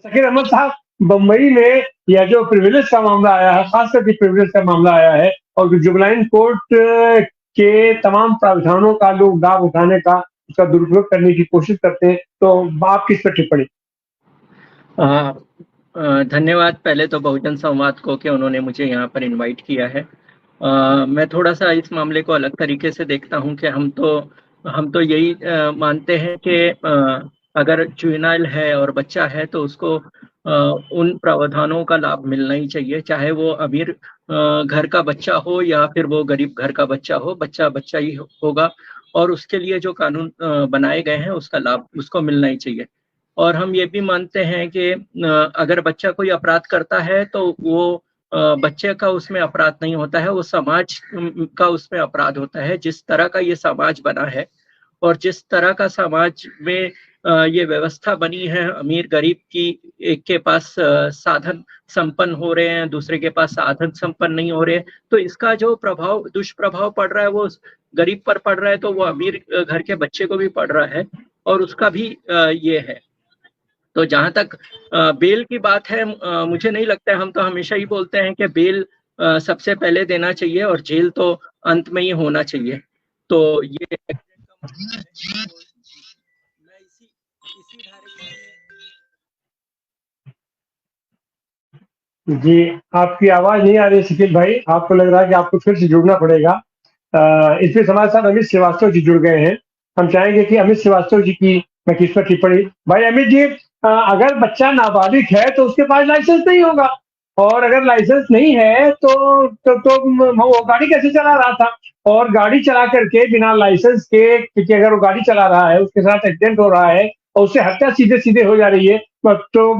शकील अहमद साहब, बम्बई में यह जो प्रिविलेज का मामला आया है, खास करके प्रिविलेज का मामला आया है और जुबलाइन कोर्ट के तमाम प्रावधानों का लोग लाभ उठाने का, उसका दुरुपयोग करने की कोशिश करते हैं, तो आप किस पर टिप्पणी? धन्यवाद पहले तो बहुजन संवाद को कि उन्होंने मुझे यहाँ पर इनवाइट किया है। मैं थोड़ा-सा इस मामले को अलग तरीके से देखता हूँ कि हम तो यही मानते हैं कि अगर जुवेनाइल है और बच्चा है तो उसको उन प्रावधानों का लाभ मिलना ही चाहिए, चाहे वो अमीर घर का बच्चा हो या फिर वो गरीब घर का बच्चा हो, बच्चा बच्चा ही होगा और उसके लिए जो कानून बनाए गए हैं उसका लाभ उसको मिलना ही चाहिए। और हम ये भी मानते हैं कि अगर बच्चा कोई अपराध करता है तो वो बच्चे का उसमें अपराध नहीं होता है, वो समाज का उसमें अपराध होता है। जिस तरह का ये समाज बना है और जिस तरह का समाज में ये व्यवस्था बनी है, अमीर गरीब की, एक के पास साधन संपन्न हो रहे हैं, दूसरे के पास साधन संपन्न नहीं हो रहे हैं, तो इसका जो प्रभाव दुष्प्रभाव पड़ रहा है वो गरीब पर पड़ रहा है, तो वो अमीर घर के बच्चे को भी पड़ रहा है और उसका भी ये है। तो जहाँ तक बेल की बात है, मुझे नहीं लगता है, हम तो हमेशा ही बोलते हैं कि बेल सबसे पहले देना चाहिए और जेल तो अंत में ही होना चाहिए। तो ये मैं इसी डायरेक्शन में। जी, आपकी आवाज़ नहीं आ रही है शकील भाई, आपको लग रहा है कि आपको फिर से जुड़ना पड़ेगा। इसमें हमारे साथ अमित श्रीवास्तव जी जुड़ गए हैं। हम चाहेंगे कि अमित श्रीवास्तव जी की मैं किस पर टिप्पणी। भाई अमित जी, अगर बच्चा नाबालिग है तो उसके पास लाइसेंस नहीं होगा और अगर लाइसेंस नहीं है तो वो गाड़ी कैसे चला रहा था? और गाड़ी चला करके बिना लाइसेंस के, क्योंकि अगर वो गाड़ी चला रहा है, उसके साथ एक्सीडेंट हो रहा है और उससे हत्या सीधे-सीधे हो जा रही है, तो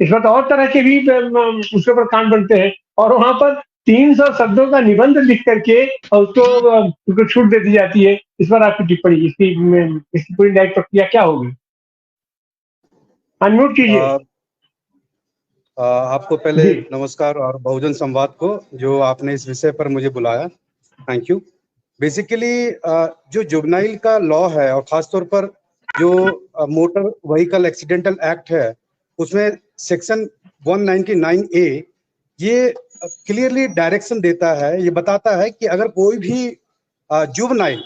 इसमें तो और तरह के भी उसके ऊपर कांड बनते हैं और वहां पर 300 शब्दों का निबंध लिख करके और उसको छूट दे दी जाती है। इस पर आपकी टिप्पणी, इसकी पूरी न्यायिक प्रक्रिया क्या होगी? अनम्यूट कीजिए। आपको पहले जी नमस्कार और बहुजन संवाद को जो आपने इस विषय पर मुझे बुलाया, थैंक यू। बेसिकली जो जुवेनाइल का लॉ है और खासतौर पर जो मोटर व्हीकल एक्सीडेंटल एक्ट है, उसमें सेक्शन 199A ये क्लियरली डायरेक्शन देता है, ये बताता है कि अगर कोई भी जुवेनाइल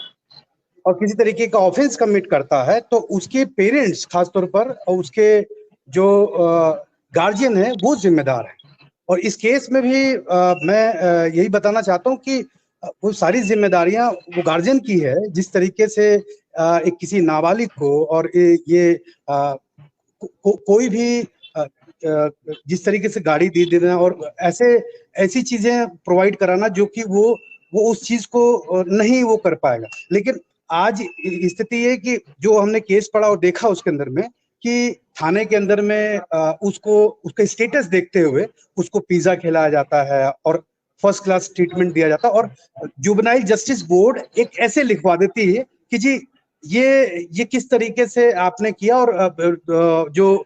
और किसी तरीके का ऑफेंस कमिट करता है तो उसके पेरेंट्स खासतौर पर और उसके जो गार्जियन है वो जिम्मेदार है। और इस केस में भी मैं यही बताना चाहता हूँ कि वो सारी जिम्मेदारियां वो गार्जियन की है। जिस तरीके से एक किसी नाबालिग को और ये कोई भी जिस तरीके से गाड़ी दे देना और ऐसी चीजें प्रोवाइड कराना जो कि वो उस चीज को नहीं वो कर पाएगा। लेकिन आज स्थिति ये कि जो हमने केस पढ़ा और देखा उसके अंदर में कि थाने के अंदर में उसको उसका स्टेटस देखते हुए उसको पिज्जा खिलाया जाता है और फर्स्ट क्लास ट्रीटमेंट दिया जाता है और जुवेनाइल जस्टिस बोर्ड एक ऐसे लिखवा देती है कि जी ये किस तरीके से आपने किया और जो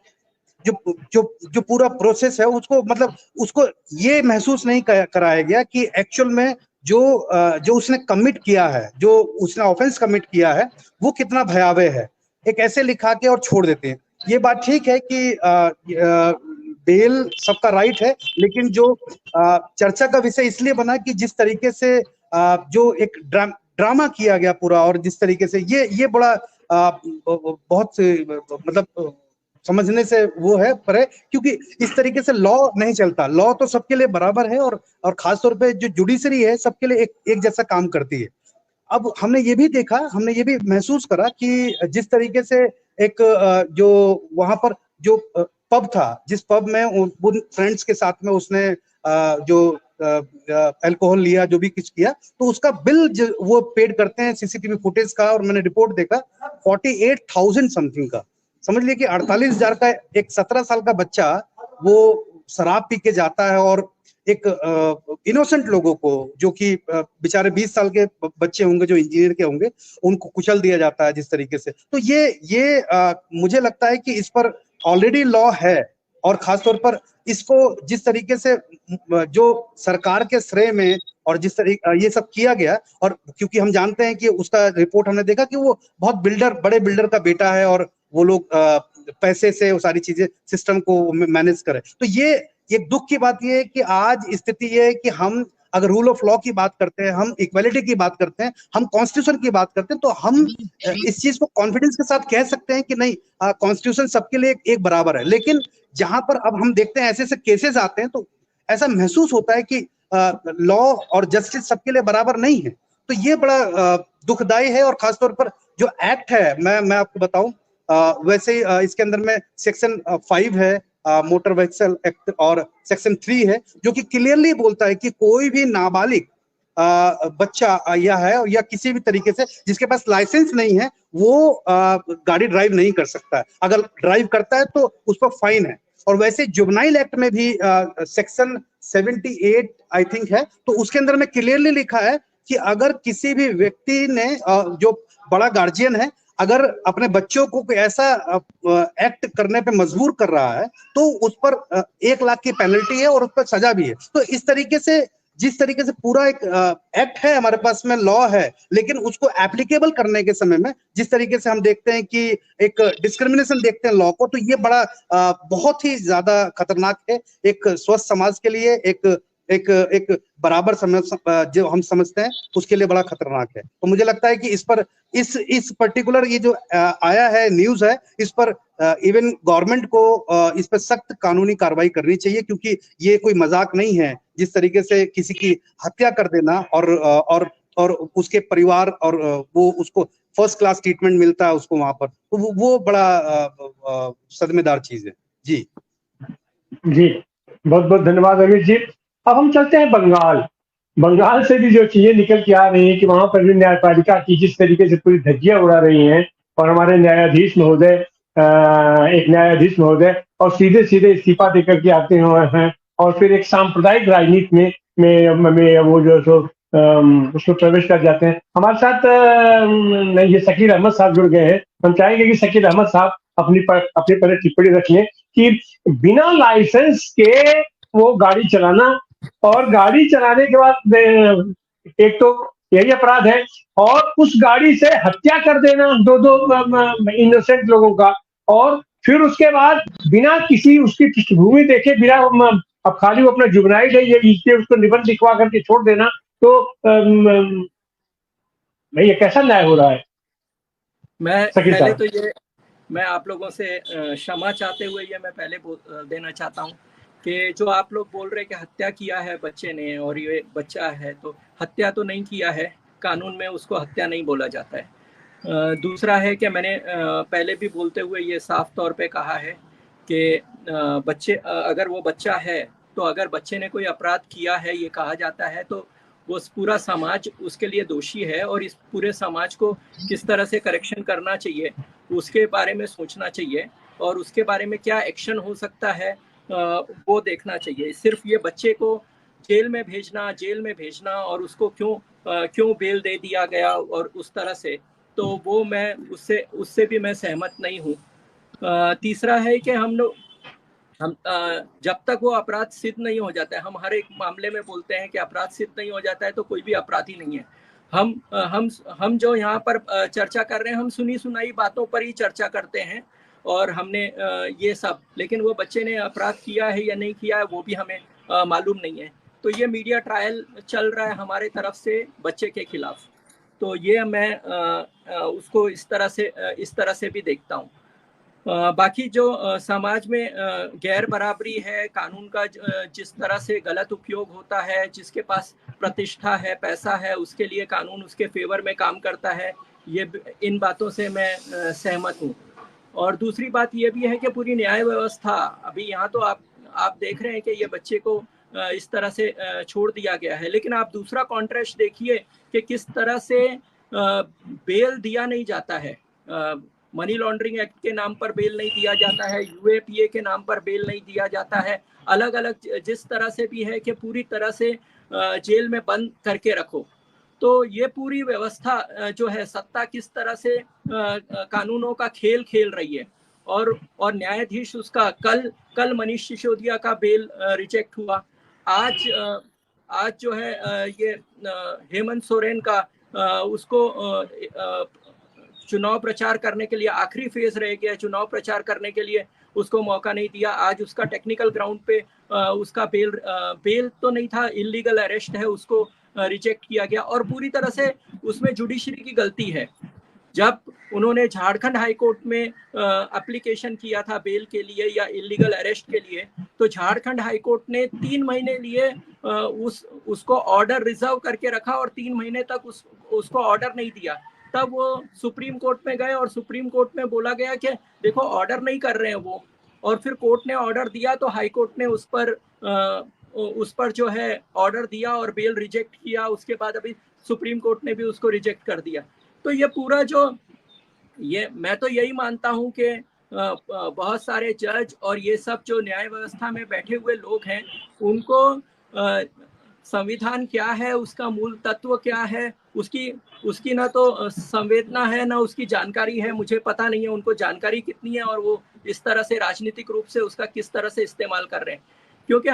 जो जो जो पूरा प्रोसेस है उसको मतलब उसको ये महसूस नहीं कराया गया कि एक्चुअल में जो उसने कमिट किया है, जो उसने ऑफेंस कमिट किया है वो कितना भयावह है। एक ऐसे लिखा के और छोड़ देते हैं। ये बात ठीक है कि बेल सबका राइट है, लेकिन जो चर्चा का विषय इसलिए बना कि जिस तरीके से जो एक ड्रामा किया गया पूरा और जिस तरीके से ये बड़ा बहुत मतलब समझने से वो है पर है, क्योंकि इस तरीके से लॉ नहीं चलता। लॉ तो सबके लिए बराबर है और खासतौर पे जो जुडिशरी है सबके लिए एक जैसा काम करती है। अब हमने ये भी देखा, हमने ये भी महसूस करा कि जिस तरीके से एक जो वहां पर जो पब था, जिस पब में उन फ्रेंड्स के साथ में उसने जो अल्कोहल लिया, जो भी कुछ किया, तो उसका बिल वो पेड करते हैं सीसीटीवी फुटेज का। और मैंने रिपोर्ट देखा 48,000 समथिंग का। समझ लीजिए कि 48,000 का एक 17 साल का बच्चा वो शराब पी के जाता है और एक इनोसेंट लोगों को जो कि बेचारे 20 साल के बच्चे होंगे जो इंजीनियर के होंगे, उनको कुचल दिया जाता है जिस तरीके से। तो ये मुझे लगता है कि इस पर ऑलरेडी लॉ है और खासतौर पर इसको जिस तरीके से जो सरकार के श्रेय में और जिस तरीके ये सब किया गया, और क्योंकि हम जानते हैं कि उसका रिपोर्ट हमने देखा कि वो बहुत बड़े बिल्डर का बेटा है और वो लोग पैसे से वो सारी चीजें सिस्टम को मैनेज करे। तो ये दुख की बात ये है कि आज स्थिति ये है कि हम अगर रूल ऑफ लॉ की बात करते हैं, हम इक्वालिटी की बात करते हैं, हम कॉन्स्टिट्यूशन की बात करते हैं, तो हम इस चीज को कॉन्फिडेंस के साथ कह सकते हैं कि नहीं, कॉन्स्टिट्यूशन सबके लिए एक बराबर है। लेकिन जहां पर अब हम देखते हैं ऐसे ऐसे केसेस आते हैं, तो ऐसा महसूस होता है कि लॉ और जस्टिस सबके लिए बराबर नहीं है। तो ये बड़ा दुखदाई है। और खासतौर पर जो एक्ट है, मैं आपको बताऊं, वैसे इसके अंदर में सेक्शन 5 है मोटर व्हीकल एक्ट, और सेक्शन 3 है जो कि क्लियरली बोलता है कि कोई भी नाबालिग बच्चा या किसी भी तरीके से जिसके पास लाइसेंस नहीं है वो गाड़ी ड्राइव नहीं कर सकता है। अगर ड्राइव करता है तो उस पर फाइन है। और वैसे जुवेनाइल एक्ट में भी सेक्शन 78 आई थिंक है, तो उसके अंदर में क्लियरली लिखा है कि अगर किसी भी व्यक्ति ने जो बड़ा गार्जियन है अगर अपने बच्चों को कोई ऐसा एक्ट करने पे मजबूर कर रहा है तो उस पर 1 लाख की पेनल्टी है और उस पर सजा भी है। तो इस तरीके से जिस तरीके से पूरा एक एक्ट है हमारे पास में, लॉ है, लेकिन उसको एप्लीकेबल करने के समय में जिस तरीके से हम देखते हैं कि एक डिस्क्रिमिनेशन देखते हैं लॉ को, तो ये बड़ा बहुत ही ज्यादा खतरनाक है एक स्वस्थ समाज के लिए, एक बराबर जो हम समझते हैं उसके लिए बड़ा खतरनाक है। तो मुझे लगता है कि इस पर इस पर्टिकुलर ये जो आया है न्यूज है, इस पर इवन गवर्नमेंट को इस पर सख्त कानूनी कार्रवाई करनी चाहिए, क्योंकि ये कोई मजाक नहीं है। जिस तरीके से किसी की हत्या कर देना और उसके परिवार और वो उसको फर्स्ट क्लास ट्रीटमेंट मिलता है उसको वहां पर, तो वो बड़ा सदमेदार चीज है। जी बहुत बहुत धन्यवाद अमित जी। अब हम चलते हैं बंगाल से भी जो चीजें निकल के आ रही हैं कि वहां पर भी न्यायपालिका की जिस तरीके से पूरी धज्जियां उड़ा रही हैं, और हमारे न्यायाधीश महोदय एक न्यायाधीश महोदय और सीधे सीधे इस्तीफा देकर के आते हैं, और फिर एक सांप्रदायिक राजनीति में वो जो सो उसमें प्रवेश कर जाते हैं। हमारे साथ ये शकील अहमद साहब जुड़ गए हैं। हम चाहेंगे कि शकील अहमद साहब अपनी पर टिप्पणी रखिए कि बिना लाइसेंस के वो गाड़ी चलाना, और गाड़ी चलाने के बाद एक तो यही अपराध है, और उस गाड़ी से हत्या कर देना दो इनोसेंट लोगों का, और फिर उसके बाद बिना किसी उसकी पृष्ठभूमि देखे, बिना अब खाली वो अपना जुबनाइल है ये उसको निबंध लिखवा करके छोड़ देना, तो भाई ये कैसा न्याय हो रहा है? मैं आप लोगों से क्षमा चाहते हुए ये मैं पहले देना चाहता हूँ कि जो आप लोग बोल रहे हैं कि हत्या किया है बच्चे ने और ये बच्चा है, तो हत्या तो नहीं किया है, कानून में उसको हत्या नहीं बोला जाता है। दूसरा है कि मैंने पहले भी बोलते हुए ये साफ तौर पे कहा है कि बच्चे अगर वो बच्चा है तो अगर बच्चे ने कोई अपराध किया है ये कहा जाता है तो वो पूरा समाज उसके लिए दोषी है, और इस पूरे समाज को किस तरह से करेक्शन करना चाहिए उसके बारे में सोचना चाहिए, और उसके बारे में क्या एक्शन हो सकता है वो देखना चाहिए। सिर्फ ये बच्चे को जेल में भेजना और उसको क्यों बेल दे दिया गया और उस तरह से, तो वो मैं उससे भी मैं सहमत नहीं हूँ। तीसरा है कि हम जब तक वो अपराध सिद्ध नहीं हो जाता है, हम हर एक मामले में बोलते हैं कि अपराध सिद्ध नहीं हो जाता है तो कोई भी अपराधी नहीं है। हम जो यहाँ पर चर्चा कर रहे हैं, हम सुनी सुनाई बातों पर ही चर्चा करते हैं, और हमने ये सब, लेकिन वो बच्चे ने अपराध किया है या नहीं किया है वो भी हमें मालूम नहीं है। तो ये मीडिया ट्रायल चल रहा है हमारे तरफ से बच्चे के खिलाफ, तो ये मैं उसको इस तरह से भी देखता हूँ। बाकी जो समाज में गैर बराबरी है, कानून का जिस तरह से गलत उपयोग होता है, जिसके पास प्रतिष्ठा है, पैसा है, उसके लिए कानून उसके फेवर में काम करता है, ये इन बातों से मैं सहमत हूँ। और दूसरी बात ये भी है कि पूरी न्याय व्यवस्था, अभी यहाँ तो आप देख रहे हैं कि ये बच्चे को इस तरह से छोड़ दिया गया है, लेकिन आप दूसरा कॉन्ट्रास्ट देखिए कि किस तरह से बेल दिया नहीं जाता है। मनी लॉन्ड्रिंग एक्ट के नाम पर बेल नहीं दिया जाता है, यूएपीए के नाम पर बेल नहीं दिया जाता है, अलग अलग जिस तरह से भी है कि पूरी तरह से जेल में बंद करके रखो। तो ये पूरी व्यवस्था जो है, सत्ता किस तरह से कानूनों का खेल खेल रही है, और न्यायाधीश उसका कल मनीष सिसोदिया का बेल रिजेक्ट हुआ, आज जो है ये हेमंत सोरेन का उसको चुनाव प्रचार करने के लिए आखिरी फेज रह गया, चुनाव प्रचार करने के लिए उसको मौका नहीं दिया। आज उसका टेक्निकल ग्राउंड पे उसका बेल तो नहीं था, इलीगल अरेस्ट है, उसको रिजेक्ट किया गया। और पूरी तरह से उसमें जुडिशरी की गलती है। जब उन्होंने झारखंड हाई कोर्ट में एप्लीकेशन किया था बेल के लिए या इलीगल अरेस्ट के लिए, तो झारखंड हाई कोर्ट ने 3 महीने लिए उसको ऑर्डर रिजर्व करके रखा और 3 महीने तक उसको ऑर्डर नहीं दिया। तब वो सुप्रीम कोर्ट में गए और सुप्रीम कोर्ट में बोला गया कि देखो ऑर्डर नहीं कर रहे हैं वो, और फिर कोर्ट ने ऑर्डर दिया तो हाई कोर्ट ने उस पर जो है ऑर्डर दिया और बेल रिजेक्ट किया। उसके बाद अभी सुप्रीम कोर्ट ने भी उसको रिजेक्ट कर दिया। तो ये पूरा मैं तो यही मानता हूं कि बहुत सारे जज और ये सब जो न्याय व्यवस्था में बैठे हुए लोग हैं, उनको संविधान क्या है, उसका मूल तत्व क्या है, उसकी ना तो संवेदना है ना उसकी जानकारी है। मुझे पता नहीं है उनको जानकारी कितनी है और वो इस तरह से राजनीतिक रूप से उसका किस तरह से इस्तेमाल कर रहे हैं। क्योंकि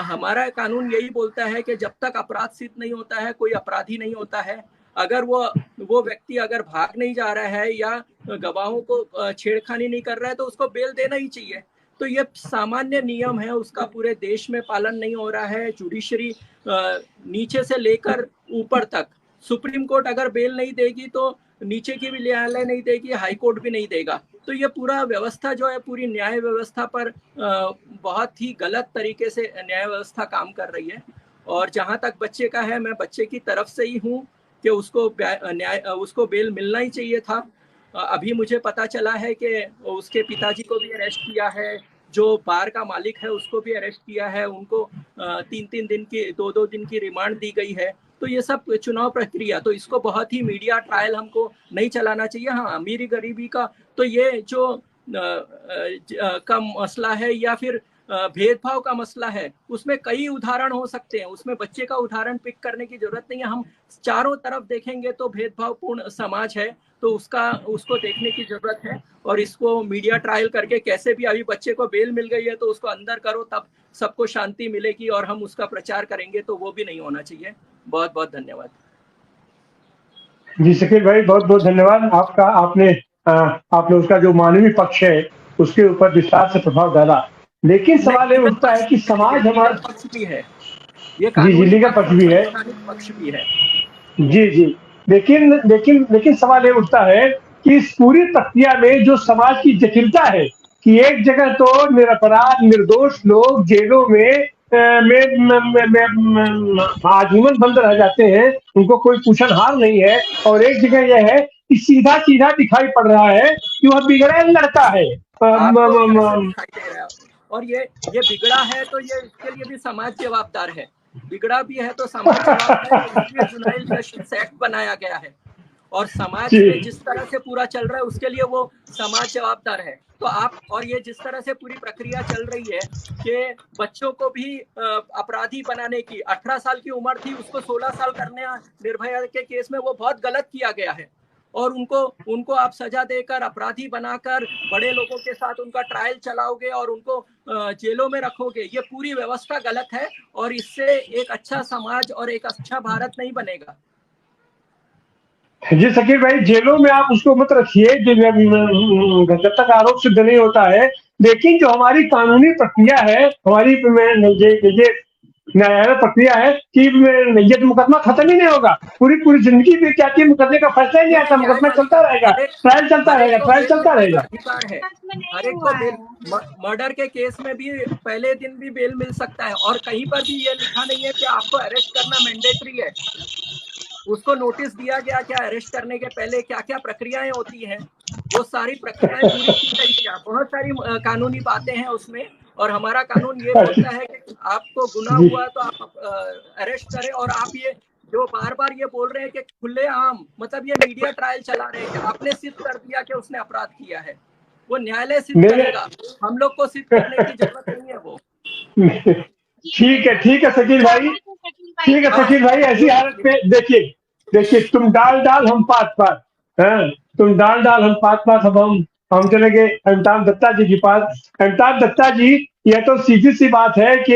हमारा कानून यही बोलता है कि जब तक अपराध सिद्ध नहीं होता है कोई अपराधी नहीं होता है। अगर वो व्यक्ति अगर भाग नहीं जा रहा है या गवाहों को छेड़खानी नहीं कर रहा है तो उसको बेल देना ही चाहिए। तो ये सामान्य नियम है, उसका पूरे देश में पालन नहीं हो रहा है। जुडिशरी नीचे से लेकर ऊपर तक, सुप्रीम कोर्ट अगर बेल नहीं देगी तो नीचे की भी न्यायालय नहीं देगी, हाई कोर्ट भी नहीं देगा। तो ये पूरा व्यवस्था जो है, पूरी न्याय व्यवस्था पर बहुत ही गलत तरीके से न्याय व्यवस्था काम कर रही है। और जहां तक बच्चे का है, मैं बच्चे की तरफ से ही हूँ कि उसको बेल मिलना ही चाहिए था। अभी मुझे पता चला है कि उसके पिताजी को भी अरेस्ट किया है, जो बार का मालिक है उसको भी अरेस्ट किया है, उनको 3-3 दिन की 2-2 दिन की रिमांड दी गई है। तो ये सब चुनाव प्रक्रिया, तो इसको बहुत ही मीडिया ट्रायल हमको नहीं चलाना चाहिए। हाँ, अमीरी गरीबी का तो ये जो का मसला है या फिर भेदभाव का मसला है, उसमें कई उदाहरण हो सकते हैं। उसमें बच्चे का उदाहरण पिक करने की जरूरत नहीं है। हम चारों तरफ देखेंगे तो भेदभावपूर्ण समाज है, तो उसको देखने की जरूरत है। और इसको मीडिया ट्रायल करके कैसे भी, अभी बच्चे को बेल मिल गई है तो उसको अंदर करो, तब सबको शांति मिलेगी और हम उसका प्रचार करेंगे, तो वो भी नहीं होना चाहिए। बहुत बहुत धन्यवाद। जी शकील भाई, बहुत बहुत धन्यवाद आपका। आपने उसका जो मानवीय पक्ष है उसके ऊपर विस्तार से प्रभाव डाला। लेकिन सवाल ये उठता है कि समाज हमारा पक्ष भी है, ये जी लीगल पक्ष भी है, पक्ष भी है। जी। लेकिन सवाल ये उठता है कि इस पूरी प्रक्रिया में जो समाज की जटिलता है कि एक जगह तो निरपराध निर्दोष लोग जेलों में आजीवन बंद रह जाते हैं, उनको कोई पूछनहार नहीं है। और एक जगह यह है कि सीधा सीधा दिखाई पड़ रहा है कि वह बिगड़ा लड़का है। और ये बिगड़ा है तो ये इसके लिए भी समाज जवाबदार है। बिगड़ा भी है तो समाज जवाबदार है, इसलिए जुनाइल जस्टिस एक्ट बनाया गया है। और समाज में जिस तरह से पूरा चल रहा है उसके लिए वो समाज जवाबदार है। तो और ये जिस तरह से पूरी प्रक्रिया चल रही है कि बच्चों को भी अपराधी बनाने की, 18 साल की उम्र थी उसको 16 साल करने, निर्भया के केस में वो बहुत गलत किया गया है। और उनको आप सजा देकर अपराधी बनाकर बड़े लोगों के साथ उनका ट्रायल चलाओगे और उनको जेलों में रखोगे, ये पूरी व्यवस्था गलत है और इससे एक अच्छा समाज और एक अच्छा भारत नहीं बनेगा। जी शकील भाई, जेलों में आप उसको मत रखिए जब तक आरोप सिद्ध नहीं होता है। लेकिन जो हमारी कानूनी प्रक्रिया है, हमारी न्यायालय प्रक्रिया है कि ये मुकदमा खत्म ही नहीं होगा। पूरी जिंदगी बीत जाती है, मुकदमे का फैसला ही नहीं आता, मुकदमा चलता रहेगा, ट्रायल चलता रहेगा। हर एक को मर्डर के केस में भी पहले दिन भी बेल मिल सकता है और कहीं पर भी ये लिखा नहीं है कि आपको अरेस्ट करना मैंडेटरी है। उसको नोटिस दिया गया क्या अरेस्ट करने के पहले क्या क्या प्रक्रियाएं होती हैं, वो सारी प्रक्रियाएं पूरी की गई क्या, बहुत सारी कानूनी बातें हैं उसमें। और हमारा कानून ये बोलता है कि आपको गुनाह हुआ तो आप अरेस्ट करें। और आप ये जो बार बार ये बोल रहे हैं कि खुलेआम, मतलब ये मीडिया ट्रायल चला रहे हैं कि आपने सिद्ध कर दिया कि उसने अपराध किया है, वो न्यायालय सिद्ध करेगा, हम लोग को सिद्ध करने की जरूरत नहीं है वो। ठीक है शकील भाई, ठीक है शकील भाई। ऐसी हालत में देखिए तुम डाल हम पात, तुम डाल हम पात। अब हम चले गए अमिताभ दत्ता जी के पास। अमिताभ दत्ता जी, यह तो सीधी सी बात है कि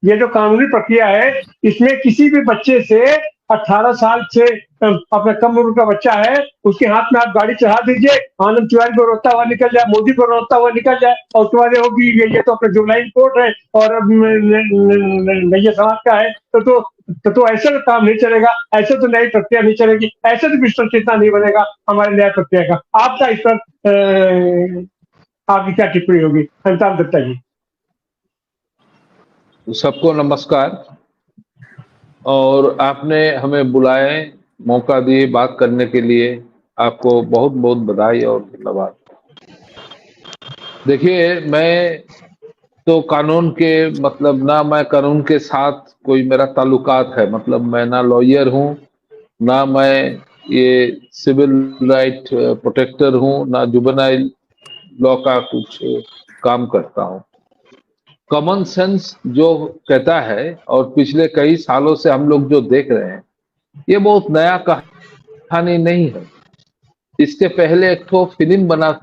ये जो कानूनी प्रक्रिया है इसमें किसी भी बच्चे से 18 साल से अपना कम उम्र का बच्चा है, उसके हाथ में आप गाड़ी चढ़ा दीजिए, आनंद तिवारी को रोता हुआ निकल जाए, मोदी को रोता हुआ निकल जाए, और उसके बाद होगी ये तो अपना जुबनाइल कोर्ट है और नैया समाज का है, तो ऐसे तो काम नहीं चलेगा, ऐसे तो न्याय प्रक्रिया नहीं चलेगी, ऐसे तो विश्व चेतना नहीं बनेगा हमारे न्याय प्रक्रिया का। आपका इस पर आपकी क्या टिप्पणी होगी अमिताभ दत्ता जी? सबको नमस्कार, और आपने हमें बुलाए, मौका दिए बात करने के लिए, आपको बहुत बहुत बधाई और धन्यवाद। देखिए, मैं तो कानून के मतलब ना मैं कानून के साथ कोई मेरा ताल्लुकात है, मतलब मैं ना लॉयर हूँ, ना मैं ये सिविल राइट प्रोटेक्टर हूँ, ना जुवेनाइल लॉ का कुछ काम करता हूँ। कॉमन सेंस जो कहता है, और पिछले कई सालों से हम लोग जो देख रहे हैं, ये बहुत नया कहानी नहीं है। इसके पहले एक तो फिल्म बना